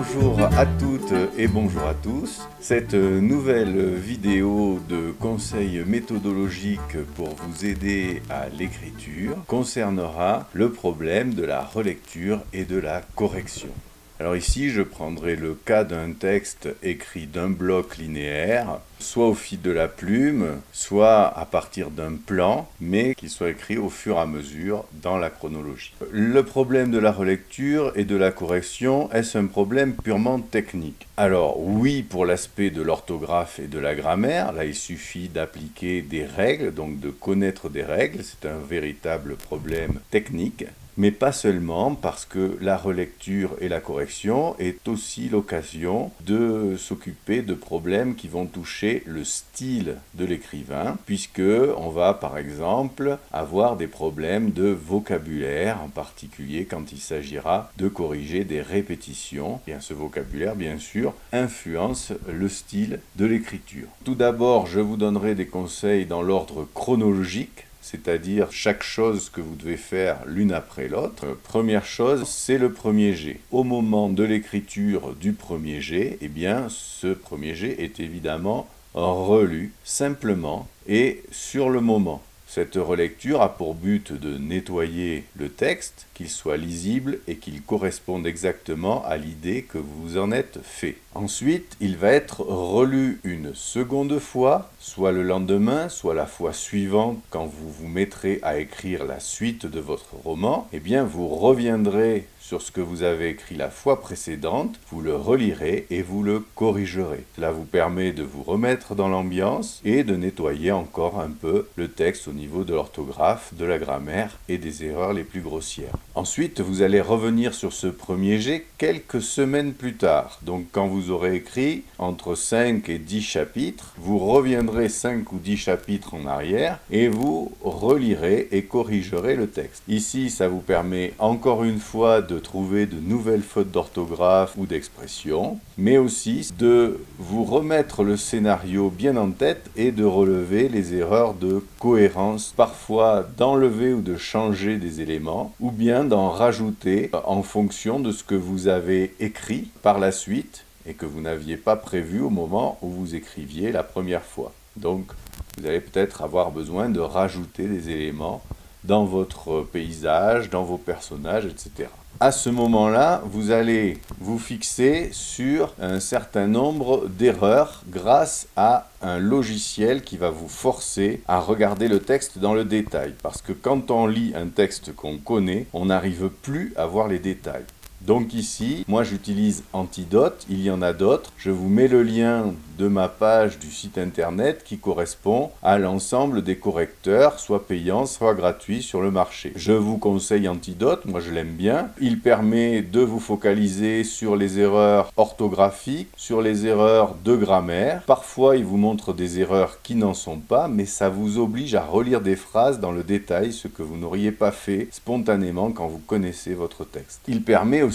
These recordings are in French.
Bonjour à toutes et bonjour à tous. Cette nouvelle vidéo de conseils méthodologiques pour vous aider à l'écriture concernera le problème de la relecture et de la correction. Alors ici, je prendrai le cas d'un texte écrit d'un bloc linéaire, soit au fil de la plume, soit à partir d'un plan, mais qu'il soit écrit au fur et à mesure dans la chronologie. Le problème de la relecture et de la correction, est-ce un problème purement technique? Alors oui, pour l'aspect de l'orthographe et de la grammaire, là il suffit d'appliquer des règles, donc de connaître des règles, c'est un véritable problème technique. Mais pas seulement, parce que la relecture et la correction est aussi l'occasion de s'occuper de problèmes qui vont toucher le style de l'écrivain, puisque on va par exemple avoir des problèmes de vocabulaire, en particulier quand il s'agira de corriger des répétitions. Et ce vocabulaire, bien sûr, influence le style de l'écriture. Tout d'abord, je vous donnerai des conseils dans l'ordre chronologique, c'est-à-dire chaque chose que vous devez faire l'une après l'autre. Première chose, c'est le premier jet. Au moment de l'écriture du premier jet, eh bien, ce premier jet est évidemment relu simplement et sur le moment. Cette relecture a pour but de nettoyer le texte, qu'il soit lisible et qu'il corresponde exactement à l'idée que vous en êtes fait. Ensuite, il va être relu une seconde fois, soit le lendemain, soit la fois suivante, quand vous vous mettrez à écrire la suite de votre roman. Eh bien, vous reviendrez sur ce que vous avez écrit la fois précédente, vous le relirez et vous le corrigerez. Cela vous permet de vous remettre dans l'ambiance et de nettoyer encore un peu le texte au niveau de l'orthographe, de la grammaire et des erreurs les plus grossières. Ensuite, vous allez revenir sur ce premier jet quelques semaines plus tard. Donc quand vous aurez écrit entre 5 et 10 chapitres, vous reviendrez 5 ou 10 chapitres en arrière et vous relirez et corrigerez le texte. Ici, ça vous permet encore une fois de trouver de nouvelles fautes d'orthographe ou d'expression, mais aussi de vous remettre le scénario bien en tête et de relever les erreurs de cohérence, parfois d'enlever ou de changer des éléments, ou bien d'en rajouter en fonction de ce que vous avez écrit par la suite et que vous n'aviez pas prévu au moment où vous écriviez la première fois. Donc, vous allez peut-être avoir besoin de rajouter des éléments dans votre paysage, dans vos personnages, etc. À ce moment-là, vous allez vous fixer sur un certain nombre d'erreurs grâce à un logiciel qui va vous forcer à regarder le texte dans le détail. Parce que quand on lit un texte qu'on connaît, on n'arrive plus à voir les détails. Donc ici, moi j'utilise Antidote, il y en a d'autres. Je vous mets le lien de ma page du site internet qui correspond à l'ensemble des correcteurs, soit payants, soit gratuits sur le marché. Je vous conseille Antidote, moi je l'aime bien. Il permet de vous focaliser sur les erreurs orthographiques, sur les erreurs de grammaire. Parfois il vous montre des erreurs qui n'en sont pas, mais ça vous oblige à relire des phrases dans le détail, ce que vous n'auriez pas fait spontanément quand vous connaissez votre texte. Il permet aussi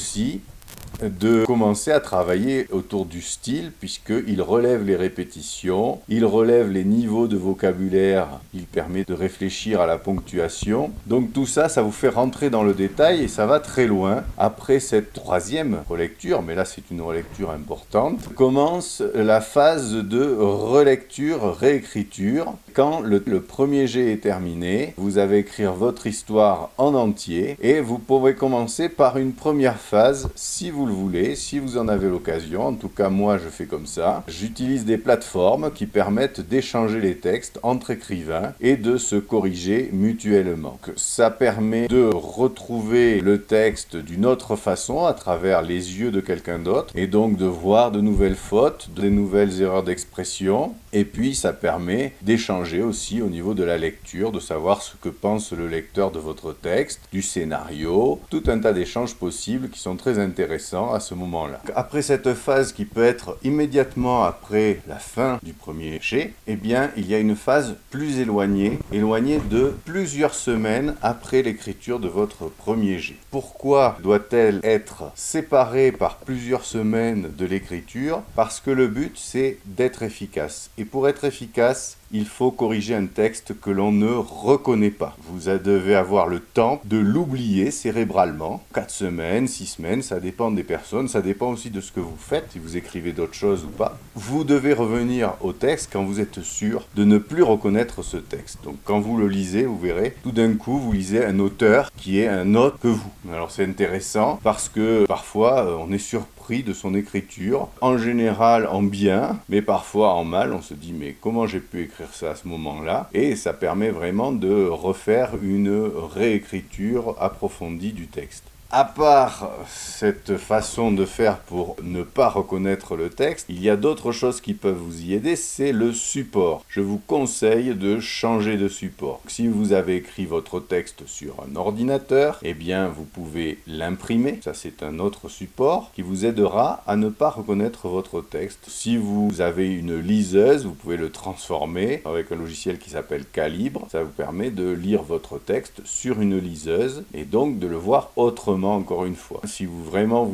de commencer à travailler autour du style, puisqu'il relève les répétitions, il relève les niveaux de vocabulaire, il permet de réfléchir à la ponctuation. Donc tout ça, ça vous fait rentrer dans le détail et ça va très loin. Après cette troisième relecture, mais là c'est une relecture importante, commence la phase de relecture, réécriture. Quand le premier jet est terminé, vous allez écrire votre histoire en entier et vous pourrez commencer par une première phase si vous le voulez, si vous en avez l'occasion. En tout cas, moi, je fais comme ça. J'utilise des plateformes qui permettent d'échanger les textes entre écrivains et de se corriger mutuellement. Ça permet de retrouver le texte d'une autre façon à travers les yeux de quelqu'un d'autre et donc de voir de nouvelles fautes, de nouvelles erreurs d'expression. Et puis, ça permet d'échanger aussi au niveau de la lecture, de savoir ce que pense le lecteur de votre texte, du scénario, tout un tas d'échanges possibles qui sont très intéressants à ce moment-là. Après cette phase qui peut être immédiatement après la fin du premier jet, eh bien, il y a une phase plus éloignée de plusieurs semaines après l'écriture de votre premier jet. Pourquoi doit-elle être séparée par plusieurs semaines de l'écriture? Parce que le but, c'est d'être efficace. Et pour être efficace, il faut corriger un texte que l'on ne reconnaît pas. Vous devez avoir le temps de l'oublier cérébralement. 4 semaines, 6 semaines, ça dépend des personnes, ça dépend aussi de ce que vous faites, si vous écrivez d'autres choses ou pas. Vous devez revenir au texte quand vous êtes sûr de ne plus reconnaître ce texte. Donc quand vous le lisez, vous verrez, tout d'un coup, vous lisez un auteur qui est un autre que vous. Alors c'est intéressant parce que parfois, on est surpris de son écriture, en général en bien, mais parfois en mal. On se dit mais comment j'ai pu écrire ça à ce moment-là? Et ça permet vraiment de refaire une réécriture approfondie du texte. À part cette façon de faire pour ne pas reconnaître le texte, il y a d'autres choses qui peuvent vous y aider, c'est le support. Je vous conseille de changer de support. Si vous avez écrit votre texte sur un ordinateur, eh bien vous pouvez l'imprimer. Ça c'est un autre support qui vous aidera à ne pas reconnaître votre texte. Si vous avez une liseuse, vous pouvez le transformer avec un logiciel qui s'appelle Calibre. Ça vous permet de lire votre texte sur une liseuse et donc de le voir autrement. Encore une fois, si vous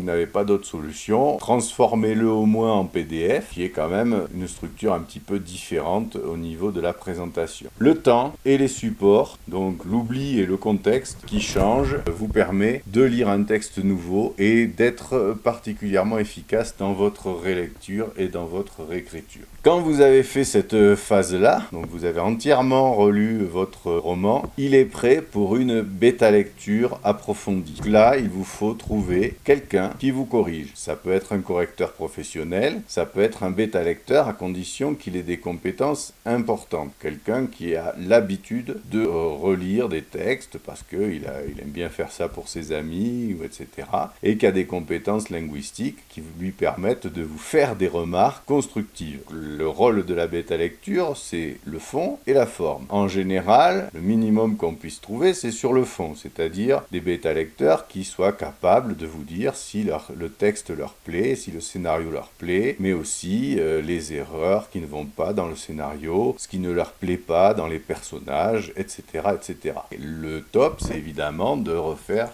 n'avez pas d'autre solution, transformez-le au moins en PDF, qui est quand même une structure un petit peu différente au niveau de la présentation. Le temps et les supports, donc l'oubli et le contexte qui changent, vous permet de lire un texte nouveau et d'être particulièrement efficace dans votre rélecture et dans votre réécriture. Quand vous avez fait cette phase-là, donc vous avez entièrement relu votre roman, il est prêt pour une bêta-lecture approfondie. Là, il vous faut trouver quelqu'un qui vous corrige. Ça peut être un correcteur professionnel, ça peut être un bêta-lecteur à condition qu'il ait des compétences importantes. Quelqu'un qui a l'habitude de relire des textes parce qu'il aime bien faire ça pour ses amis, etc. Et qui a des compétences linguistiques qui lui permettent de vous faire des remarques constructives. Le rôle de la bêta-lecture, c'est le fond et la forme. En général, le minimum qu'on puisse trouver, c'est sur le fond, c'est-à-dire des bêta-lecteurs qui soient capables de vous dire si le texte leur plaît, si le scénario leur plaît, mais aussi les erreurs qui ne vont pas dans le scénario, ce qui ne leur plaît pas dans les personnages, etc. etc. Et le top, c'est évidemment de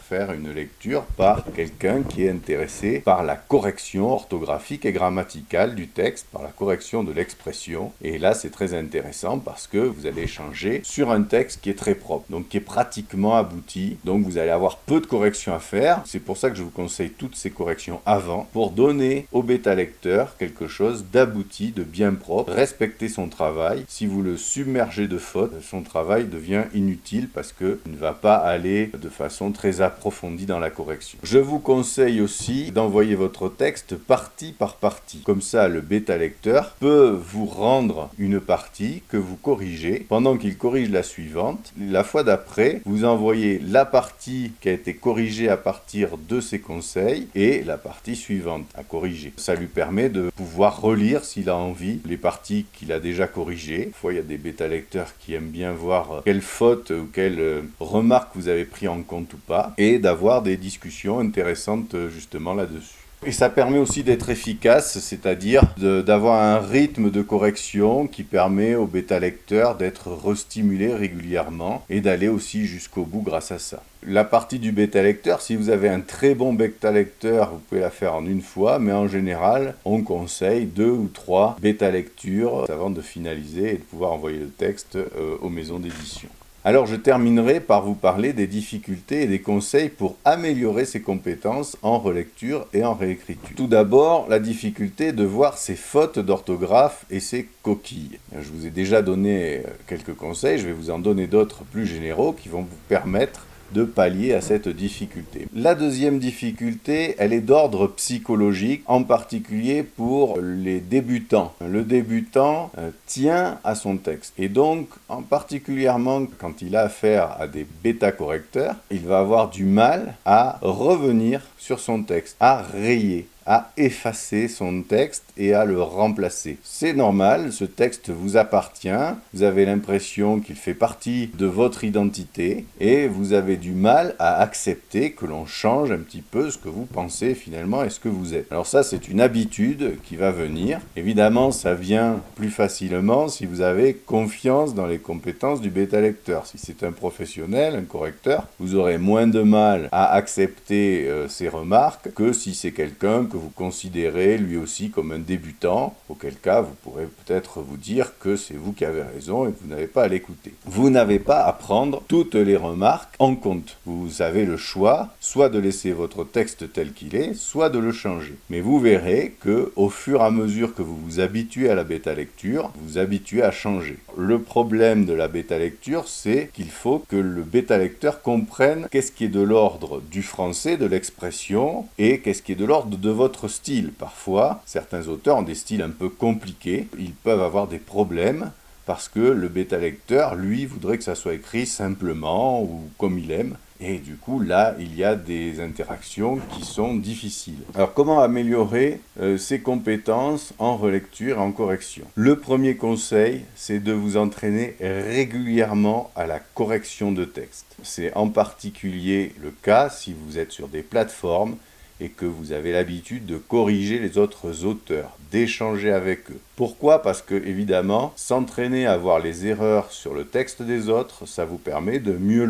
faire une lecture par quelqu'un qui est intéressé par la correction orthographique et grammaticale du texte, par la correction de l'expression. Et là, c'est très intéressant parce que vous allez échanger sur un texte qui est très propre, donc qui est pratiquement abouti. Donc vous allez avoir peu de corrections à faire. C'est pour ça que je vous conseille toutes ces corrections avant, pour donner au bêta-lecteur quelque chose d'abouti, de bien propre, respecter son travail. Si vous le submergez de fautes, son travail devient inutile parce qu'il ne va pas aller de façon très approfondie dans la correction. Je vous conseille aussi d'envoyer votre texte partie par partie. Comme ça, le bêta-lecteur peut vous rendre une partie que vous corrigez. Pendant qu'il corrige la suivante, la fois d'après, vous envoyez la partie qui a été corrigée à partir de ses conseils et la partie suivante à corriger. Ça lui permet de pouvoir relire s'il a envie les parties qu'il a déjà corrigées. Des fois, il y a des bêta-lecteurs qui aiment bien voir quelles fautes ou quelles remarques vous avez pris en compte ou pas et d'avoir des discussions intéressantes justement là-dessus. Et ça permet aussi d'être efficace, c'est-à-dire d'avoir un rythme de correction qui permet au bêta-lecteur d'être restimulé régulièrement et d'aller aussi jusqu'au bout grâce à ça. La partie du bêta-lecteur, si vous avez un très bon bêta-lecteur, vous pouvez la faire en une fois, mais en général, on conseille 2 ou 3 bêta-lectures avant de finaliser et de pouvoir envoyer le texte aux maisons d'édition. Alors je terminerai par vous parler des difficultés et des conseils pour améliorer ses compétences en relecture et en réécriture. Tout d'abord, la difficulté de voir ses fautes d'orthographe et ses coquilles. Je vous ai déjà donné quelques conseils, je vais vous en donner d'autres plus généraux qui vont vous permettre de pallier à cette difficulté. La deuxième difficulté, elle est d'ordre psychologique, en particulier pour les débutants. Le débutant tient à son texte. Et donc, en particulièrement quand il a affaire à des bêta-correcteurs, il va avoir du mal à revenir sur son texte, à rayer, à effacer son texte et à le remplacer. C'est normal, ce texte vous appartient, vous avez l'impression qu'il fait partie de votre identité et vous avez du mal à accepter que l'on change un petit peu ce que vous pensez finalement et ce que vous êtes. Alors ça, c'est une habitude qui va venir. Évidemment, ça vient plus facilement si vous avez confiance dans les compétences du bêta-lecteur. Si c'est un professionnel, un correcteur, vous aurez moins de mal à accepter ces remarques que si c'est quelqu'un que vous considérez lui aussi comme un débutant, auquel cas vous pourrez peut-être vous dire que c'est vous qui avez raison et que vous n'avez pas à l'écouter. Vous n'avez pas à prendre toutes les remarques en compte. Vous avez le choix, soit de laisser votre texte tel qu'il est, soit de le changer. Mais vous verrez que au fur et à mesure que vous vous habituez à la bêta-lecture, vous vous habituez à changer. Le problème de la bêta-lecture, c'est qu'il faut que le bêta-lecteur comprenne qu'est-ce qui est de l'ordre du français, de l'expression, et qu'est-ce qui est de l'ordre de votre style. Parfois, certains auteurs ont des styles un peu compliqués, ils peuvent avoir des problèmes, parce que le bêta-lecteur, lui, voudrait que ça soit écrit simplement ou comme il aime. Et du coup, là, il y a des interactions qui sont difficiles. Alors, comment améliorer ces compétences en relecture et en correction? Le premier conseil, c'est de vous entraîner régulièrement à la correction de texte. C'est en particulier le cas si vous êtes sur des plateformes et que vous avez l'habitude de corriger les autres auteurs, d'échanger avec eux. Pourquoi? Parce que, évidemment, s'entraîner à voir les erreurs sur le texte des autres, ça vous permet de mieux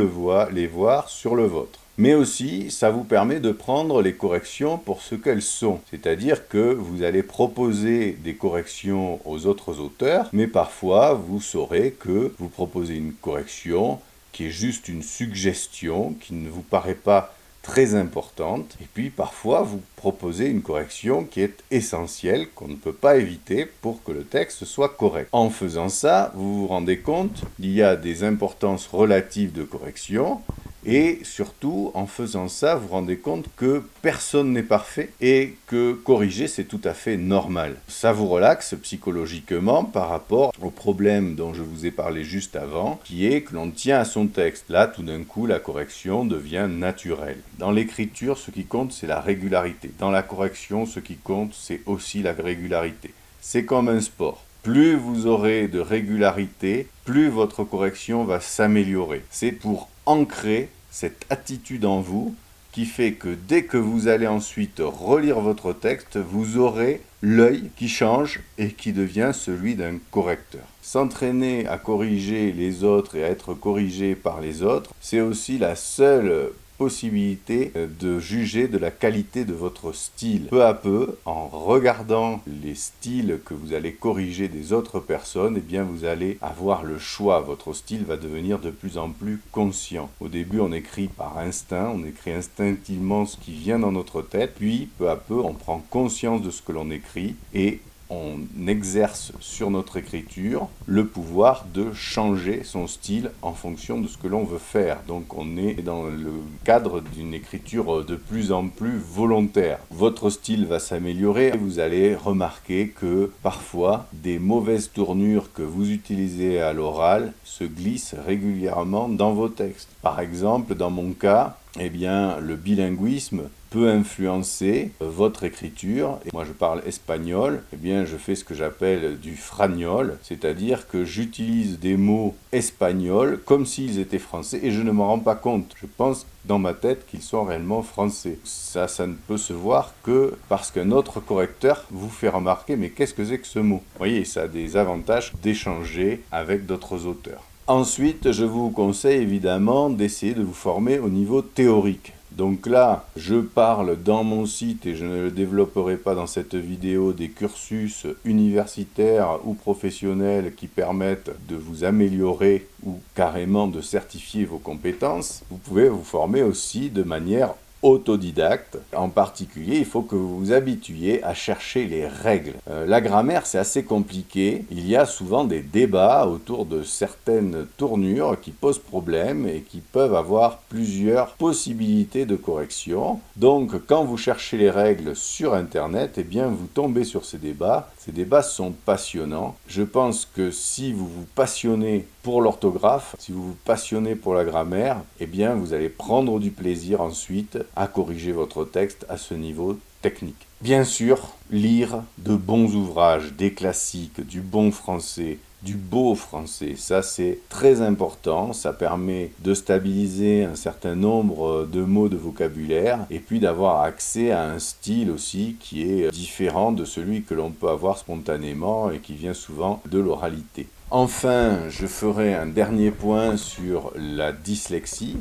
les voir sur le vôtre. Mais aussi, ça vous permet de prendre les corrections pour ce qu'elles sont. C'est-à-dire que vous allez proposer des corrections aux autres auteurs, mais parfois, vous saurez que vous proposez une correction qui est juste une suggestion, qui ne vous paraît pas très importante, et puis parfois vous proposez une correction qui est essentielle, qu'on ne peut pas éviter pour que le texte soit correct. En faisant ça, vous vous rendez compte qu'il y a des importances relatives de correction, et surtout, en faisant ça, vous vous rendez compte que personne n'est parfait et que corriger, c'est tout à fait normal. Ça vous relaxe psychologiquement par rapport au problème dont je vous ai parlé juste avant, qui est que l'on tient à son texte. Là, tout d'un coup, la correction devient naturelle. Dans l'écriture, ce qui compte, c'est la régularité. Dans la correction, ce qui compte, c'est aussi la régularité. C'est comme un sport. Plus vous aurez de régularité, plus votre correction va s'améliorer. C'est pour ancrer cette attitude en vous qui fait que dès que vous allez ensuite relire votre texte, vous aurez l'œil qui change et qui devient celui d'un correcteur. S'entraîner à corriger les autres et à être corrigé par les autres, c'est aussi la seule possibilité de juger de la qualité de votre style. Peu à peu, en regardant les styles que vous allez corriger des autres personnes, eh bien vous allez avoir le choix. Votre style va devenir de plus en plus conscient. Au début, on écrit par instinct, on écrit instinctivement ce qui vient dans notre tête, puis peu à peu, on prend conscience de ce que l'on écrit et on exerce sur notre écriture le pouvoir de changer son style en fonction de ce que l'on veut faire. Donc on est dans le cadre d'une écriture de plus en plus volontaire. Votre style va s'améliorer et vous allez remarquer que parfois des mauvaises tournures que vous utilisez à l'oral se glissent régulièrement dans vos textes. Par exemple, dans mon cas, eh bien, le bilinguisme peut influencer votre écriture. Et moi, je parle espagnol. Eh bien, je fais ce que j'appelle du fragnol, c'est-à-dire que j'utilise des mots espagnols comme s'ils étaient français et je ne m'en rends pas compte. Je pense dans ma tête qu'ils sont réellement français. Ça ne peut se voir que parce qu'un autre correcteur vous fait remarquer, mais qu'est-ce que c'est que ce mot? Vous voyez, ça a des avantages d'échanger avec d'autres auteurs. Ensuite, je vous conseille évidemment d'essayer de vous former au niveau théorique. Donc là, je parle dans mon site et je ne le développerai pas dans cette vidéo des cursus universitaires ou professionnels qui permettent de vous améliorer ou carrément de certifier vos compétences. Vous pouvez vous former aussi de manière autodidacte. En particulier, il faut que vous vous habituiez à chercher les règles. La grammaire, c'est assez compliqué. Il y a souvent des débats autour de certaines tournures qui posent problème et qui peuvent avoir plusieurs possibilités de correction. Donc, quand vous cherchez les règles sur Internet, eh bien, vous tombez sur ces débats. Ces débats sont passionnants. Je pense que si vous vous passionnez pour l'orthographe, si vous vous passionnez pour la grammaire, eh bien, vous allez prendre du plaisir ensuite à corriger votre texte à ce niveau technique. Bien sûr, lire de bons ouvrages, des classiques, du bon français, du beau français, ça c'est très important, ça permet de stabiliser un certain nombre de mots de vocabulaire et puis d'avoir accès à un style aussi qui est différent de celui que l'on peut avoir spontanément et qui vient souvent de l'oralité. Enfin, je ferai un dernier point sur la dyslexie.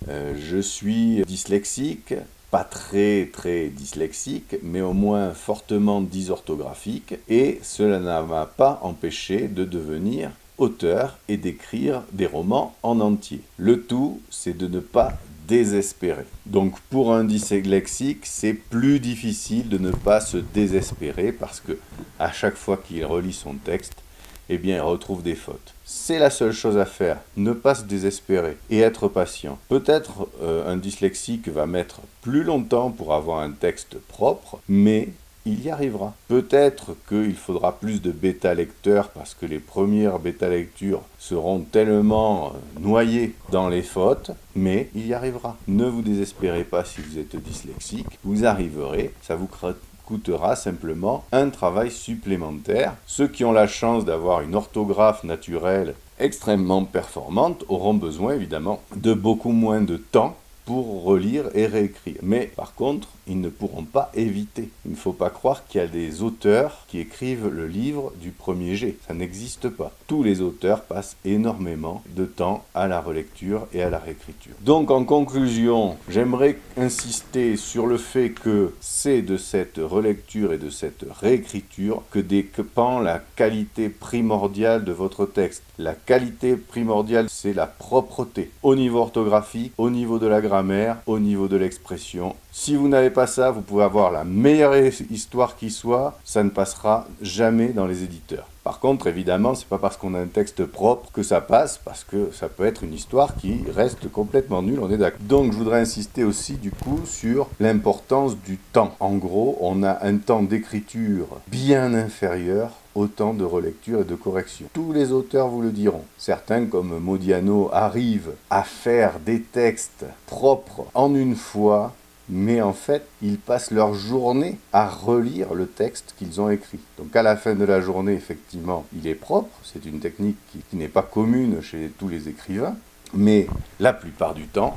Je suis dyslexique pas très dyslexique, mais au moins fortement dysorthographique, et cela ne m'a pas empêché de devenir auteur et d'écrire des romans en entier. Le tout, c'est de ne pas désespérer. Donc pour un dyslexique, c'est plus difficile de ne pas se désespérer parce que à chaque fois qu'il relit son texte, eh bien il retrouve des fautes. C'est la seule chose à faire, ne pas se désespérer et être patient. Peut-être un dyslexique va mettre plus longtemps pour avoir un texte propre, mais il y arrivera. Peut-être qu'il faudra plus de bêta-lecteurs parce que les premières bêta-lectures seront tellement noyées dans les fautes, mais il y arrivera. Ne vous désespérez pas si vous êtes dyslexique, vous arriverez, ça vous coûtera simplement un travail supplémentaire. Ceux qui ont la chance d'avoir une orthographe naturelle extrêmement performante auront besoin évidemment de beaucoup moins de temps pour relire et réécrire. Mais par contre, ils ne pourront pas éviter. Il ne faut pas croire qu'il y a des auteurs qui écrivent le livre du premier jet. Ça n'existe pas. Tous les auteurs passent énormément de temps à la relecture et à la réécriture. Donc en conclusion, j'aimerais insister sur le fait que c'est de cette relecture et de cette réécriture que dépend la qualité primordiale de votre texte. La qualité primordiale, c'est la propreté. Au niveau orthographique, au niveau de la grammaire, au niveau de l'expression. Si vous n'avez pas ça, vous pouvez avoir la meilleure histoire qui soit, ça ne passera jamais dans les éditeurs. Par contre, évidemment, c'est pas parce qu'on a un texte propre que ça passe, parce que ça peut être une histoire qui reste complètement nulle, on est d'accord. Donc, je voudrais insister aussi, du coup, sur l'importance du temps. En gros, on a un temps d'écriture bien inférieur au temps de relecture et de correction. Tous les auteurs vous le diront. Certains, comme Modiano, arrivent à faire des textes propres en une fois, mais en fait, ils passent leur journée à relire le texte qu'ils ont écrit. Donc à la fin de la journée, effectivement, il est propre. C'est une technique qui n'est pas commune chez tous les écrivains. Mais la plupart du temps,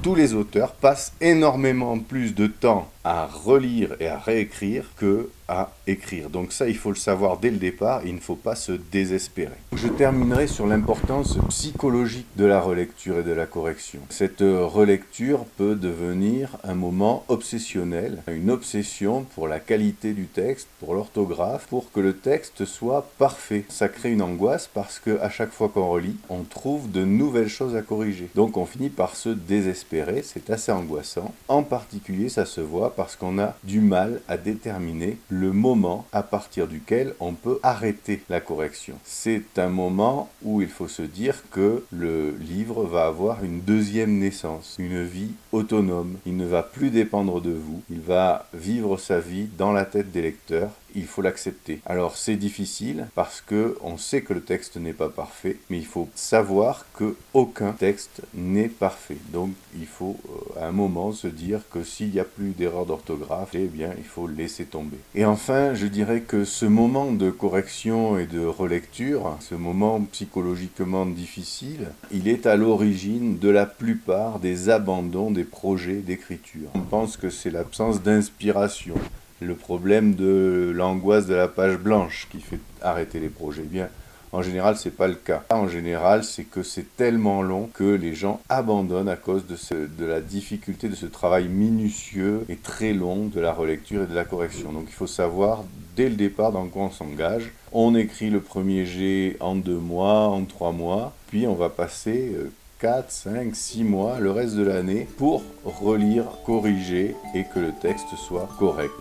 tous les auteurs passent énormément plus de temps à relire et à réécrire que à écrire. Donc ça, il faut le savoir dès le départ, il ne faut pas se désespérer. Je terminerai sur l'importance psychologique de la relecture et de la correction. Cette relecture peut devenir un moment obsessionnel, une obsession pour la qualité du texte, pour l'orthographe, pour que le texte soit parfait. Ça crée une angoisse parce que à chaque fois qu'on relit, on trouve de nouvelles choses à corriger. Donc on finit par se désespérer, c'est assez angoissant. En particulier, ça se voit parce qu'on a du mal à déterminer le moment à partir duquel on peut arrêter la correction. C'est un moment où il faut se dire que le livre va avoir une deuxième naissance, une vie autonome. Il ne va plus dépendre de vous, il va vivre sa vie dans la tête des lecteurs. Il faut l'accepter. Alors c'est difficile parce que on sait que le texte n'est pas parfait, mais il faut savoir que aucun texte n'est parfait. Donc il faut à un moment se dire que s'il n'y a plus d'erreur d'orthographe, eh bien il faut laisser tomber. Et enfin, je dirais que ce moment de correction et de relecture, ce moment psychologiquement difficile, il est à l'origine de la plupart des abandons des projets d'écriture. On pense que c'est l'absence d'inspiration, le problème de l'angoisse de la page blanche qui fait arrêter les projets. Bien, en général, c'est pas le cas. En général, c'est que c'est tellement long que les gens abandonnent à cause de la difficulté de ce travail minutieux et très long de la relecture et de la correction. Donc il faut savoir dès le départ dans quoi on s'engage. On écrit le premier jet en 2 mois, en 3 mois, puis on va passer 4, 5, 6 mois, le reste de l'année, pour relire, corriger et que le texte soit correct.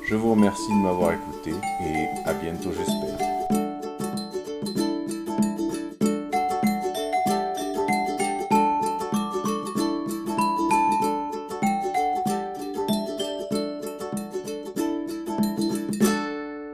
Je vous remercie de m'avoir écouté et à bientôt j'espère.